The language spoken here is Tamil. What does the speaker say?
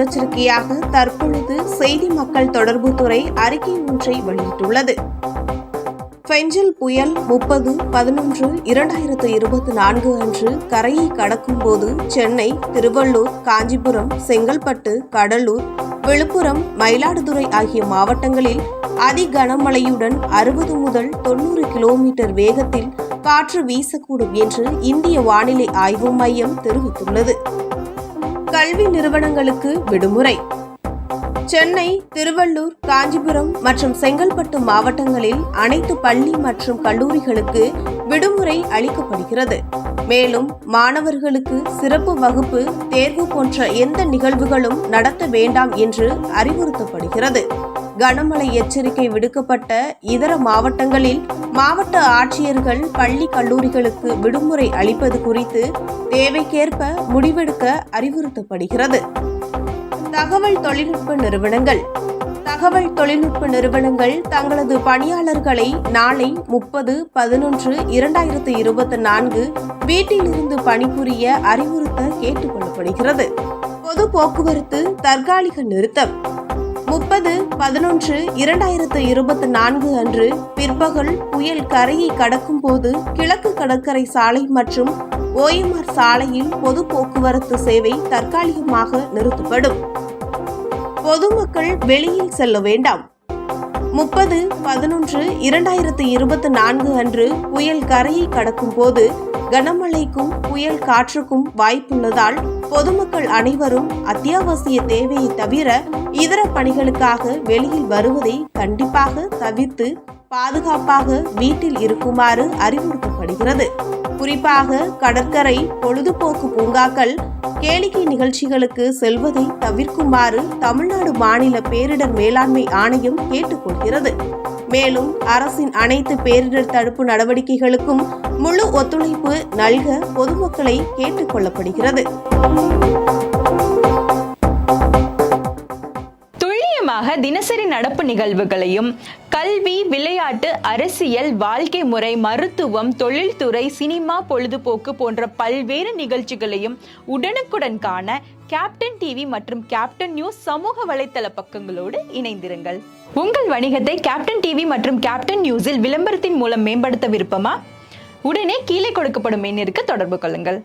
முன்னெச்சரிக்கையாக தற்பொழுது செய்தி மக்கள் தொடர்புத்துறை அறிக்கை ஒன்றை வெளியிட்டுள்ளது. பெஞ்சல் புயல் 30/11/2024 அன்று கரையை கடக்கும் போது சென்னை, திருவள்ளூர், காஞ்சிபுரம், செங்கல்பட்டு, கடலூர், விழுப்புரம், மயிலாடுதுறை ஆகிய மாவட்டங்களில் அதி கனமழையுடன் 60 முதல் 90 கிலோமீட்டர் வேகத்தில் காற்று வீசக்கூடும் என்று இந்திய வானிலை ஆய்வு மையம் தெரிவித்துள்ளது. கல்வி நிறுவனங்களுக்கு விடுமுறை. சென்னை, திருவள்ளூர், காஞ்சிபுரம் மற்றும் செங்கல்பட்டு மாவட்டங்களில் அனைத்து பள்ளி மற்றும் கல்லூரிகளுக்கு விடுமுறை அளிக்கப்படுகிறது. மேலும் மாணவர்களுக்கு சிறப்பு வகுப்பு, தேர்வு போன்ற எந்த நிகழ்வுகளும் நடத்த வேண்டாம் என்று அறிவுறுத்தப்படுகிறது. கனமழை எச்சரிக்கை விடுக்கப்பட்ட இதர மாவட்டங்களில் மாவட்ட ஆட்சியர்கள் பள்ளி கல்லூரிகளுக்கு விடுமுறை அளிப்பது குறித்து தேவைக்கேற்ப முடிவெடுக்க அறிவுறுத்தப்படுகிறது. தகவல் தொழில்நுட்ப நிறுவனங்கள். தகவல் தொழில்நுட்ப நிறுவனங்கள் தங்களது பணியாளர்களை நாளை 30/11/2024 வீட்டிலிருந்து பணிபுரிய அறிவுறுத்த கேட்டுக் கொள்ளப்படுகிறது. பொது போக்குவரத்து தற்காலிக நிறுத்தம். 30/11/2024 அன்று பிற்பகல் புயல் கரையை கடக்கும் போது கிழக்கு கடற்கரை சாலை மற்றும் OMR சாலையில் பொது போக்குவரத்து சேவை தற்காலிகமாக நிறுத்தப்படும். பொதுமக்கள் வெளியில் செல்ல வேண்டாம். 30/11/2024 அன்று புயல் கரையை கடக்கும் போது கனமழைக்கும் புயல் காற்றுக்கும் வாய்ப்புள்ளதால் பொதுமக்கள் அனைவரும் அத்தியாவசிய தேவையை தவிர இதர பணிகளுக்காக வெளியில் வருவதை கண்டிப்பாக தவிர்த்து பாதுகாப்பாக வீட்டில் இருக்குமாறு அறிவுறுத்தப்படுகிறது. குறிப்பாக கடற்கரை, பொழுதுபோக்கு பூங்காக்கள், கேளிக்கை நிகழ்ச்சிகளுக்கு செல்வதை தவிர்க்குமாறு தமிழ்நாடு மாநில பேரிடர் மேலாண்மை ஆணையம் கேட்டுக்கொள்கிறது. மேலும் அரசின் அனைத்து பேரிடர் தடுப்பு நடவடிக்கைகளுக்கும் முழு ஒத்துழைப்பு நல்க பொதுமக்களை கேட்டுக் கொள்ளப்படுகிறது. தினசரி நடப்பு நிகழ்வுகளையும் கல்வி, விளையாட்டு, அரசியல், வாழ்க்கை முறை, மருத்துவம், தொழில்துறை, சினிமா, பொழுதுபோக்கு போன்ற பல்வேறு நிகழ்ச்சிகளையும் உடனுக்குடன் காண கேப்டன் டிவி மற்றும் கேப்டன் நியூஸ் சமூக வலைத்தள பக்கங்களோடு இணைந்திருங்கள். உங்கள் வணிகத்தை கேப்டன் டிவி மற்றும் கேப்டன் நியூஸில் விளம்பரத்தின் மூலம் மேம்படுத்த விருப்பமா? உடனே கீழே கொடுக்கப்படும் எண்ணிற்கு தொடர்பு கொள்ளுங்கள்.